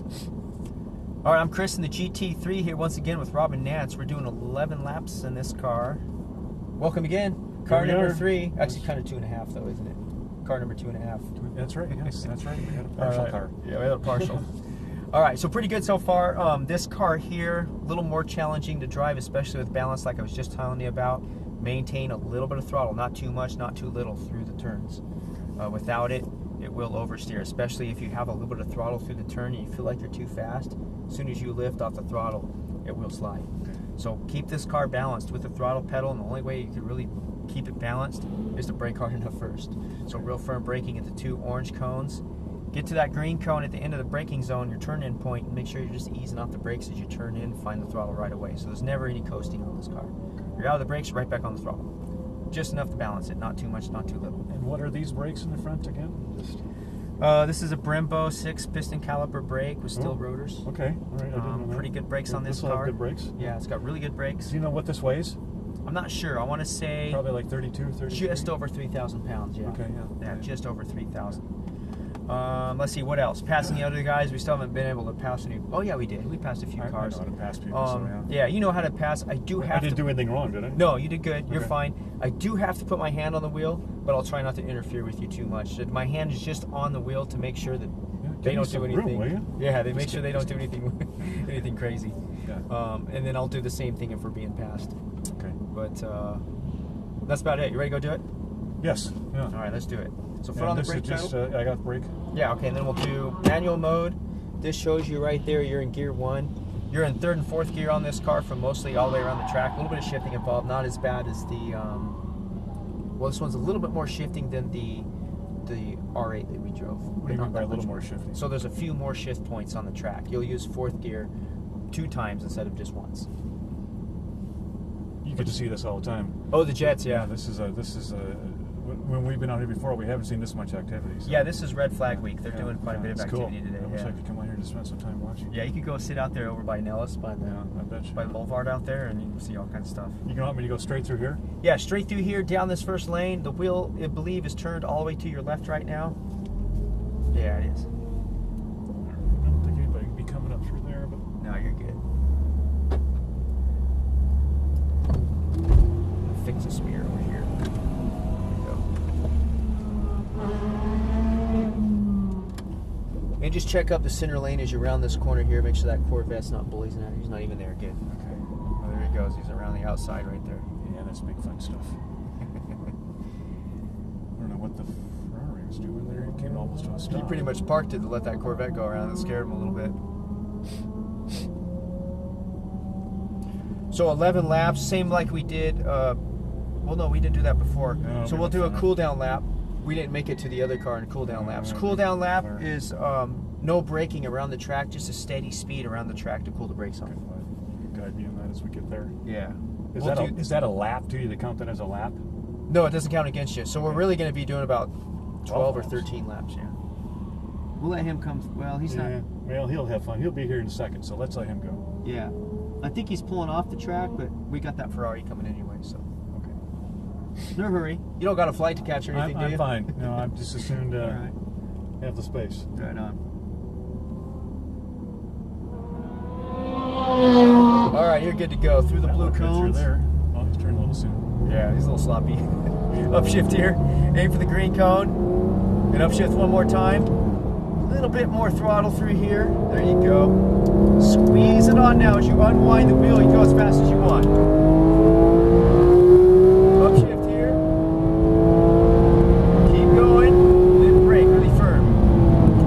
All right, I'm Chris in the GT3 here once again with Rob and Nance. We're doing 11 laps in this car. Welcome again. Car number 3. Actually, kind of 2.5 though, isn't it? Car number 2.5. That's right. Yes, that's right. We had a partial car. Yeah, we had a partial. All right, so pretty good so far. This car here, a little more challenging to drive, especially with balance, like I was just telling you about. Maintain a little bit of throttle, not too much, not too little through the turns. Without it, it will oversteer, especially if you have a little bit of throttle through the turn and you feel like you're too fast. As soon as you lift off the throttle, it will slide. So keep this car balanced with the throttle pedal, and the only way you can really keep it balanced is to brake hard enough first. So real firm braking at the 2 orange cones. Get to that green cone at the end of the braking zone, your turn-in point, and make sure you're just easing off the brakes as you turn in, find the throttle right away. So there's never any coasting on this car. You're out of the brakes, right back on the throttle. Just enough to balance it, not too much, not too little. And what are these brakes in the front again? This is a Brembo 6-piston caliper brake with steel rotors. Okay, all right. I didn't know that. Pretty good brakes on this will car. Have good brakes. Yeah, it's got really good brakes. Do you know what this weighs? I'm not sure. I want to say probably like 32, 33. Just over 3,000 pounds. Yeah. Okay. Yeah, just over 3,000. Let's see what else. Passing the other guys, we still haven't been able to pass any. Oh yeah, we did. We passed a few cars. I know how to pass people. So yeah, you know how to pass. I didn't do anything wrong, did I? No, you did good. Okay. You're fine. I do have to put my hand on the wheel, but I'll try not to interfere with you too much. My hand is just on the wheel to make sure that they don't do anything. Room, will you? Yeah, they make sure they don't do anything crazy. Yeah. And then I'll do the same thing if we're being passed. Okay. But that's about it. You ready to go do it? Yes. Yeah. All right, let's do it. So foot on the brake pedal. I got the brake. Yeah, okay, and then we'll do manual mode. This shows you right there you're in gear 1. You're in 3rd and 4th gear on this car from mostly all the way around the track. A little bit of shifting involved, not as bad as the, well, this one's a little bit more shifting than the R8 that we drove. What do you mean by a little more shifting? So there's a few more shift points on the track. You'll use 4th gear 2 times instead of just once. You get to see this all the time. Oh, the jets, yeah. This is when we've been out here before, we haven't seen this much activity. So. Yeah, this is Red Flag Week. They're doing quite a bit of activity today. I wish I could come out here and just spend some time watching. Yeah, you could go sit out there over by Nellis, by the boulevard out there, and you can see all kinds of stuff. You can want me to go straight through here? Yeah, straight through here, down this first lane. The wheel, I believe, is turned all the way to your left right now. Yeah, it is. I don't think anybody can be coming up through there, but... No, you're good. Fix a smear over here. And just check up the center lane as you round this corner here. Make sure that Corvette's not blazing at you. He's not even there. Good. Okay. Oh, there he goes. He's around the outside right there. Yeah, that's big fun stuff. I don't know what the Ferrari's doing there. He came almost to a stop. He pretty much parked it to let that Corvette go around. It scared him a little bit. So 11 laps, same like we did. Well, no, we didn't do that before. No, so we'll do a cool down lap. We didn't make it to the other car in cool down laps. Cool down lap is no braking around the track, just a steady speed around the track to cool the brakes on. You can guide me on that as we get there. Yeah. Is that a lap? Do you count that as a lap? No, it doesn't count against you. So we're really going to be doing about 12 or 13 laps. Yeah. We'll let him come. Well, he's not. Well, he'll have fun. He'll be here in a second, so let's let him go. Yeah. I think he's pulling off the track, but we got that Ferrari coming anyway, so. No hurry. You don't got a flight to catch or anything, do you? I'm fine. No, I'm just assumed have the space. Right on. All right, you're good to go. Through the blue cones. There. Oh, he's turning a little soon. Yeah, he's a little sloppy. Upshift here. Aim for the green cone. And upshift one more time. A little bit more throttle through here. There you go. Squeeze it on now as you unwind the wheel. You go as fast as you want. Upshift here. Keep going. Then brake really firm.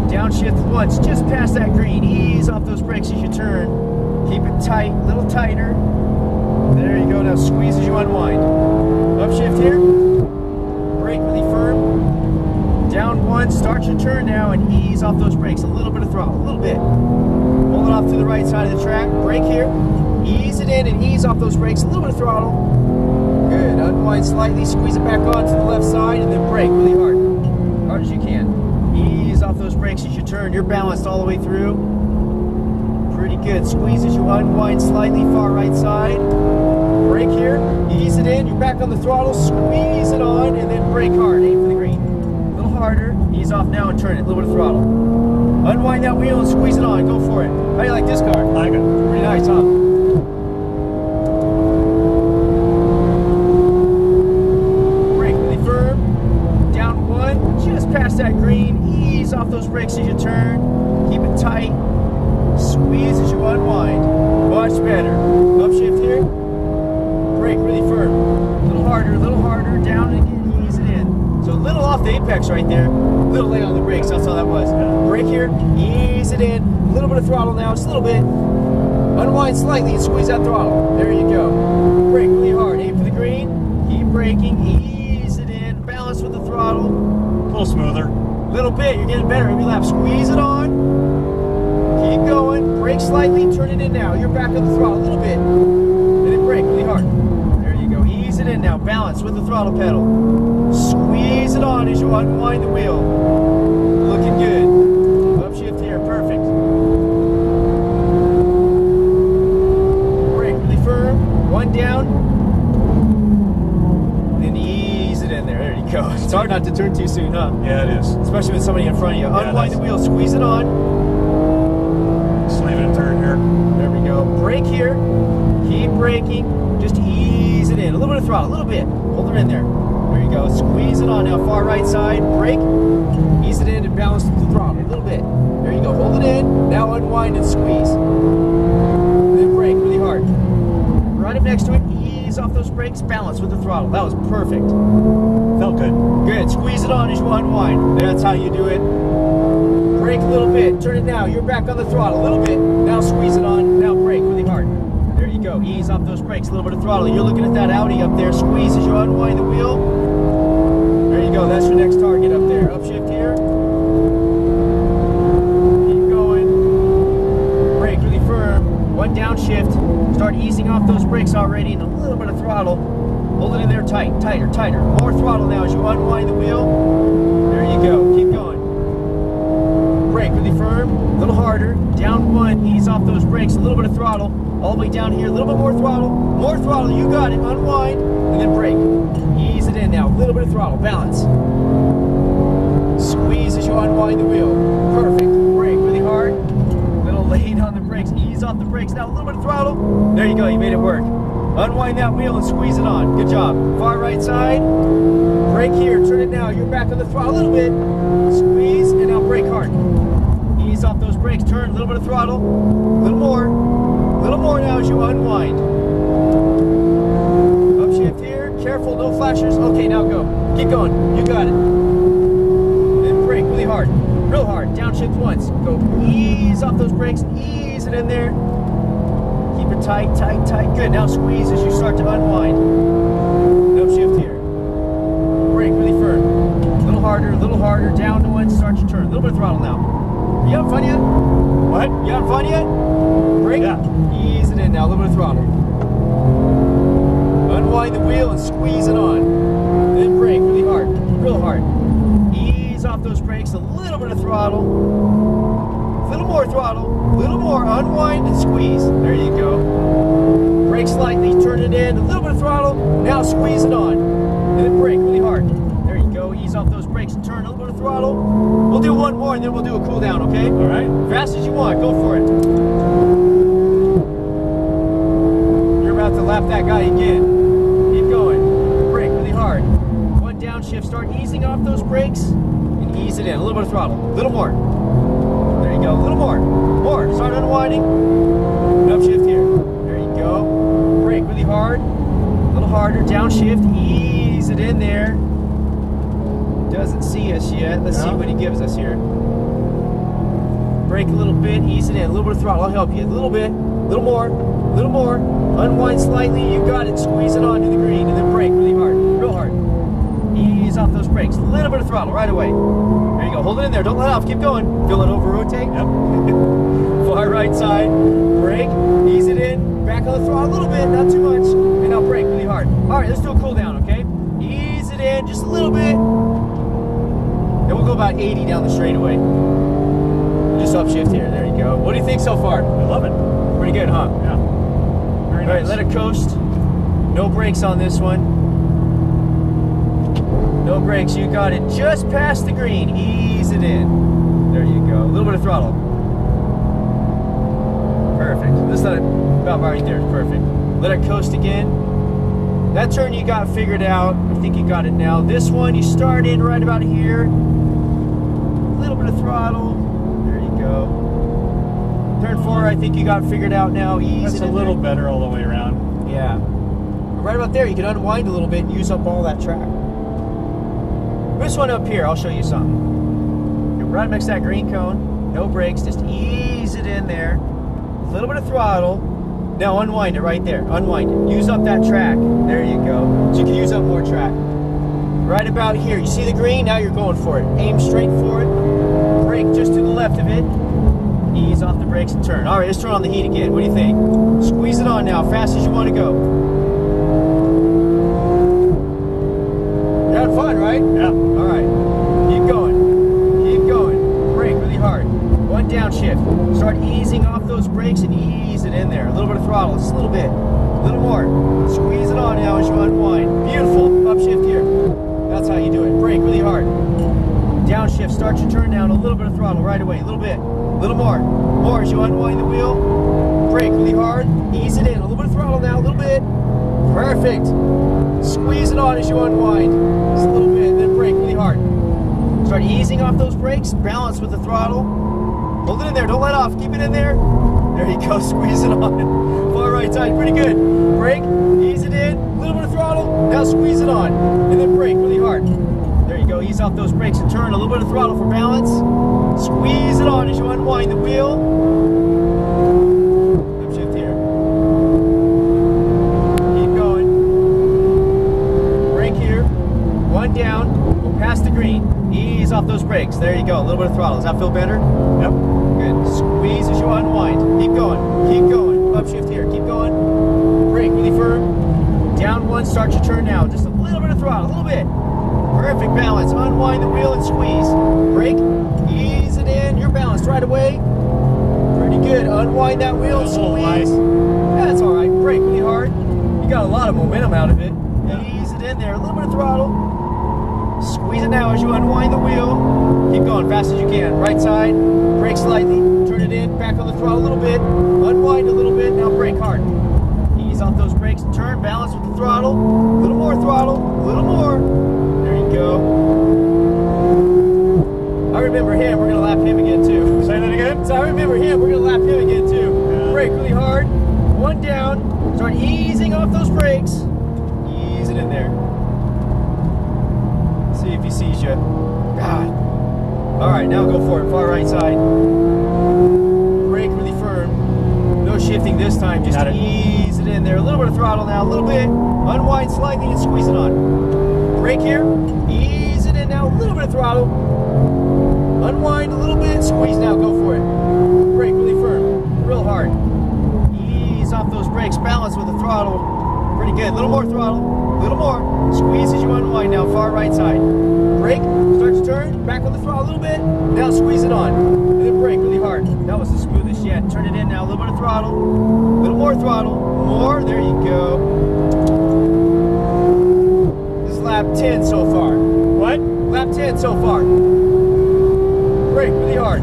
Downshift once, just past that green. Ease off those brakes as you turn. Keep it tight, a little tighter. There you go. Now squeeze as you unwind. Upshift here. Brake really firm. Down one, start your turn now and ease off those brakes. A little bit of throttle, a little bit. Pull it off to the right side of the track. Brake here. Ease it in and ease off those brakes. A little bit of throttle. Good. Unwind slightly, squeeze it back on to the left side, and then brake really hard. Hard as you can. Ease off those brakes as you turn. You're balanced all the way through. Pretty good. Squeeze as you unwind slightly, far right side. Brake here. Ease it in. You're back on the throttle. Squeeze it on, and then brake hard. Aim for the green. A little harder. Ease ease off now and turn it. A little bit of throttle. Unwind that wheel and squeeze it on. Go for it. How do you like this car? I like it. Pretty nice, huh? Brake really firm. Down one. Just past that green. Ease off those brakes as you turn. Keep it tight. Squeeze as you unwind. Much better. Upshift here. Brake really firm. A little harder, down and again, ease it in. So a little off the apex right there. A little late on the brakes, that's all that was. Brake here, ease it in. A little bit of throttle now, just a little bit. Unwind slightly and squeeze that throttle. There you go. Brake really hard, aim for the green. Keep braking, ease it in. Balance with the throttle. A little smoother. A little bit, you're getting better every lap. Squeeze it on. Keep going, brake slightly, turn it in now. You're back on the throttle a little bit. And then brake really hard. There you go, ease it in now. Balance with the throttle pedal. Squeeze it on as you unwind the wheel. Looking good. Upshift here, perfect. Brake really firm, one down. Then ease it in there, there you go. It's hard not to turn too soon, huh? Yeah, it is. Especially with somebody in front of you. Unwind the wheel, squeeze it on. Just leave it a turn here. There we go. Brake here. Keep braking. Just ease it in. A little bit of throttle, a little bit. Hold it in there. There you go. Squeeze it on now. Far right side. Brake. Ease it in and balance the throttle a little bit. There you go. Hold it in. Now unwind and squeeze. Then brake really hard. Right up next to it. Ease off those brakes. Balance with the throttle. That was perfect. Felt good. Good. Squeeze it on as you unwind. That's how you do it. Brake a little bit. Turn it now. You're back on the throttle a little bit. Now squeeze it on. Now brake really hard. There you go. Ease off those brakes. A little bit of throttle. You're looking at that Audi up there. Squeeze as you unwind the wheel. There you go. That's your next target up there. Upshift here. Keep going. Brake really firm. One downshift. Start easing off those brakes already and a little bit of throttle. Hold it in there tight. Tighter, tighter. More throttle now as you unwind the wheel. There you go. Keep going. Brake really firm, a little harder, down one, ease off those brakes, a little bit of throttle, all the way down here, a little bit more throttle, you got it, unwind, and then brake. Ease it in now, a little bit of throttle, balance. Squeeze as you unwind the wheel, perfect. Brake really hard, a little late on the brakes, ease off the brakes, now a little bit of throttle. There you go, you made it work. Unwind that wheel and squeeze it on, good job. Far right side, brake here, turn it now, you're back on the throttle a little bit, squeeze, and now brake hard. Ease off those brakes, turn, a little bit of throttle, a little more now as you unwind. Upshift here, careful, no flashers. Okay, now go. Keep going, you got it. Then brake really hard, real hard. Downshift once. Go ease off those brakes, ease it in there. Keep it tight, tight, tight. Good, now squeeze as you start to unwind. Upshift here. Brake really firm. A little harder, down to one, start your turn. A little bit of throttle now. You having fun yet? What? You having fun yet? Brake? Yeah. Ease it in now, a little bit of throttle. Unwind the wheel and squeeze it on. Then brake really hard, real hard. Ease off those brakes, a little bit of throttle. A little more throttle, a little more, unwind and squeeze. There you go. Brake slightly, turn it in, a little bit of throttle. Now squeeze it on. And then brake really hard. There you go, ease off those brakes and turn, a little bit of throttle. We'll do one more and then we'll do a cool down, okay? All right. Fast as you want, go for it. You're about to lap that guy again. Keep going. Brake really hard. One downshift, start easing off those brakes and ease it in. A little bit of throttle, a little more. There you go, a little more. More, start unwinding. Upshift here. There you go. Brake really hard. A little harder, downshift, ease it in there. Doesn't see us yet. Let's see what he gives us here. Brake a little bit, ease it in. A little bit of throttle, I'll help you. A little bit, a little more, a little more. Unwind slightly, you got it. Squeeze it onto the green and then brake really hard, real hard. Ease off those brakes. A little bit of throttle right away. There you go. Hold it in there. Don't let off. Keep going. Feel it over rotate. Yep. Far right side. Brake. Ease it in. Back on the throttle a little bit, not too much. And now brake really hard. All right, let's do a cool down, okay? Ease it in just a little bit. Then we'll go about 80 down the straightaway. Just upshift here. There you go. What do you think so far? I love it. Pretty good, huh? Yeah. Very nice. All right, let it coast. No brakes on this one. No brakes. You got it just past the green. Ease it in. There you go. A little bit of throttle. Perfect. This let it about right there. Perfect. Let it coast again. That turn you got figured out. I think you got it now. This one you start in right about here. A little bit of throttle. There you go. Turn 4, I think you got figured out now. Ease That's it a in little there. better all the way around. Yeah. Right about there, you can unwind a little bit and use up all that track. This one up here, I'll show you something. You're right next to that green cone, no brakes, just ease it in there. A little bit of throttle. Now unwind it right there, unwind it. Use up that track. There you go. So you can use up more track. Right about here, you see the green? Now you're going for it. Aim straight for it. Brake just to the left of it. Ease off the brakes and turn. All right, let's turn on the heat again. What do you think? Squeeze it on now, fast as you want to go. You're having fun, right? Yeah. All right. Keep going. Keep going. Brake really hard. One downshift. Start easing off those brakes and ease it in there. A little bit of throttle, just a little bit. A little more. Squeeze it on now as you unwind. Beautiful. Upshift here. That's how you do it. Brake really hard. Downshift. Start your turn down. A little bit of throttle right away. A little bit. A little more. More as you unwind the wheel. Brake really hard. Ease it in. A little bit of throttle now. A little bit. Perfect. Squeeze it on as you unwind. Just a little bit. Then brake really hard. Start easing off those brakes. Balance with the throttle. Hold it in there. Don't let off. Keep it in there. There you go. Squeeze it on. Far right side. Pretty good. Brake. Ease it in. A little bit of throttle. Now squeeze it on. And then brake really hard. There you go. Ease off those brakes and turn. A little bit of throttle for balance. Squeeze it on as you unwind the wheel. Upshift here. Keep going. Brake here. One down. Go past the green. Ease off those brakes. There you go. A little bit of throttle. Does that feel better? Yep. Good. Squeeze as you unwind. Keep going. Keep going. Upshift here. Keep going. Brake really firm. Down one. Start your turn now. Just a little bit of throttle. A little bit. Perfect balance. Unwind the wheel and squeeze. Brake. Ease it in. You're balanced right away. Pretty good. Unwind that wheel and squeeze. That's all right. Brake really hard. You got a lot of momentum out of it. Ease it in there. A little bit of throttle. Squeeze it now as you unwind the wheel. Keep going fast as you can. Right side. Brake slightly. Turn it in. Back on the throttle a little bit. Unwind a little bit. Now brake hard. Ease off those brakes and turn. Balance with the throttle. A little more throttle. A little more. There you go. I remember him. We're going to lap him again too. Say that again? So I remember him. We're going to lap him again too. Yeah. Brake really hard. One down. Start easing off those brakes. Ease it in there. See if he sees you. God. All right, now go for it. Far right side. Brake really firm. No shifting this time. Just ease it in there. A little bit of throttle now. A little bit. Unwind slightly and squeeze it on. Brake here. Ease it in now. A little bit of throttle. Unwind a little bit. Squeeze now. Go for it. Brake really firm. Real hard. Ease off those brakes. Balance with the throttle. Pretty good. A little more throttle. A little more. Squeeze as you unwind now. Far right side. Brake. Start to turn. Back on the throttle a little bit. Now squeeze it on. And then brake really hard. That was the smoothest yet. Turn it in now. A little bit of throttle. A little more throttle. More. There you go. This is lap 10 so far. What? Lap 10 so far. Brake really hard.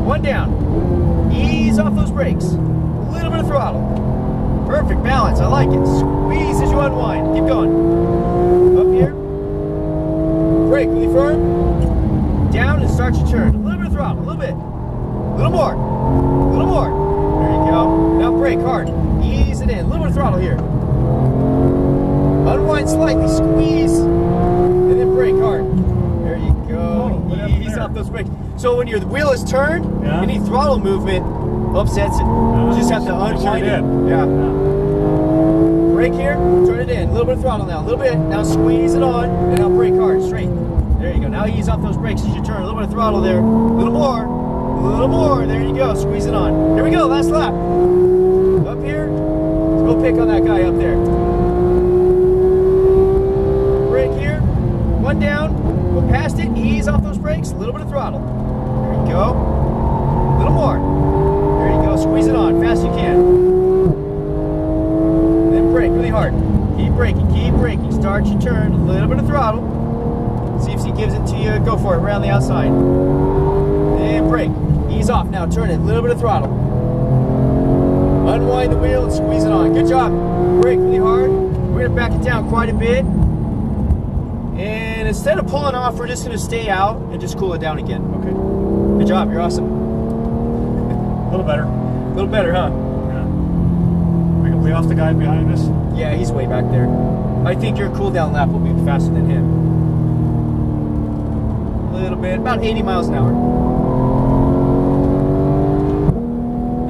One down. Ease off those brakes. A little bit of throttle. Perfect balance. I like it. Squeeze as you unwind. Keep going. Up here. Brake really firm. Down and start your turn. A little bit of throttle. A little bit. A little more. A little more. There you go. Now brake hard. Ease it in. A little bit of throttle here. Unwind slightly. Squeeze. And then brake hard. There you go. Ease off those brakes. So when your wheel is turned, any throttle movement upsets it. You just have to unwind it. Yeah. Brake here, turn it in. A little bit of throttle now. A little bit. Now squeeze it on, and now brake hard, straight. There you go. Now ease off those brakes as you turn. A little bit of throttle there. A little more. A little more. There you go. Squeeze it on. Here we go. Last lap. Up here. Let's go pick on that guy up there. Brake here. One down. Go past it. Ease off those brakes. A little bit of throttle. There you go. A little more. There you go. Squeeze it on. Fast as you can. And then brake really hard. Keep braking. Keep braking. Start your turn. A little bit of throttle. See if if he gives it to you, go for it. Around the outside. And brake. Ease off now. Turn it. A little bit of throttle. Unwind the wheel and squeeze it on. Good job. Brake really hard. We're going to back it down quite a bit. And instead of pulling off, we're just going to stay out and just cool it down again. Okay. Good job. You're awesome. A little better. A little better, huh? Yeah. We off the guy behind us? Yeah, he's way back there. I think your cool down lap will be faster than him. A little bit. About 80 miles an hour.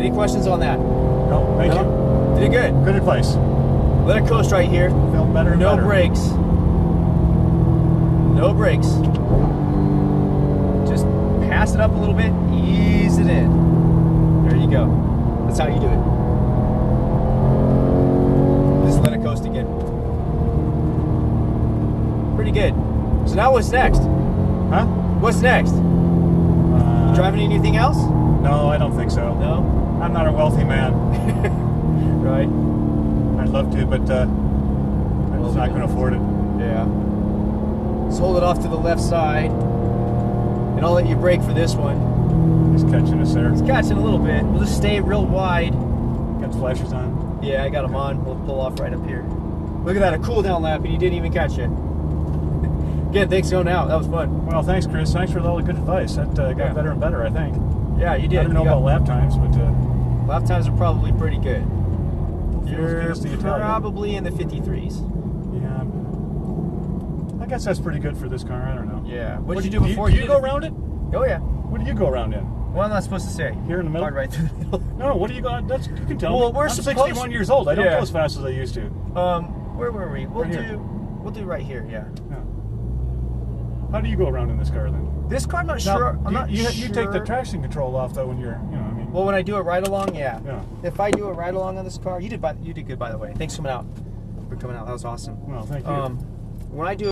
Any questions on that? No, thank you. Did it good. Good advice. Let it coast right here. Feel better and No better. brakes. No brakes. Just pass it up a little bit. Ease it in. There you go. That's how you do it. Just let it coast again. Pretty good. So now what's next? Huh? What's next? Driving anything else? No, I don't think so. No? I'm not a wealthy man. Right. I'd love to, but I'm just not going to afford it. Yeah. Just hold it off to the left side. And I'll let you brake for this one. He's catching us there. It's catching a little bit. We'll just stay real wide. Got the flashers on. Yeah, I got them on. We'll pull off right up here. Look at that, a cool down lap, and you didn't even catch it. Again, thanks for going out. That was fun. Well, thanks, Chris. Thanks for all the good advice. That got better and better, I think. Yeah, you did. I don't know about lap times, but lap times are probably pretty good. You're as good as the Italian. probably in the 53s. Yeah. I guess that's pretty good for this car. I don't know. Yeah. What did you do before? Do you go around it? Oh, yeah. What do you go around in? Well, I'm not supposed to say. Here in the middle? Hard right through the middle. No, what do you go? That's, you can tell Well, me. we're I'm supposed 61 years old. I don't Yeah. go as fast as I used to. Where were we? Right here. We'll do right here, yeah. Yeah. How do you go around in this car then? This car, I'm not Now, sure. I'm not you sure. take the traction control off though when you're, I mean. Well, when I do a ride along, yeah. Yeah. If I do a ride along on this car, you did good, by the way. Thanks for coming out. That was awesome. Well, thank you. When I do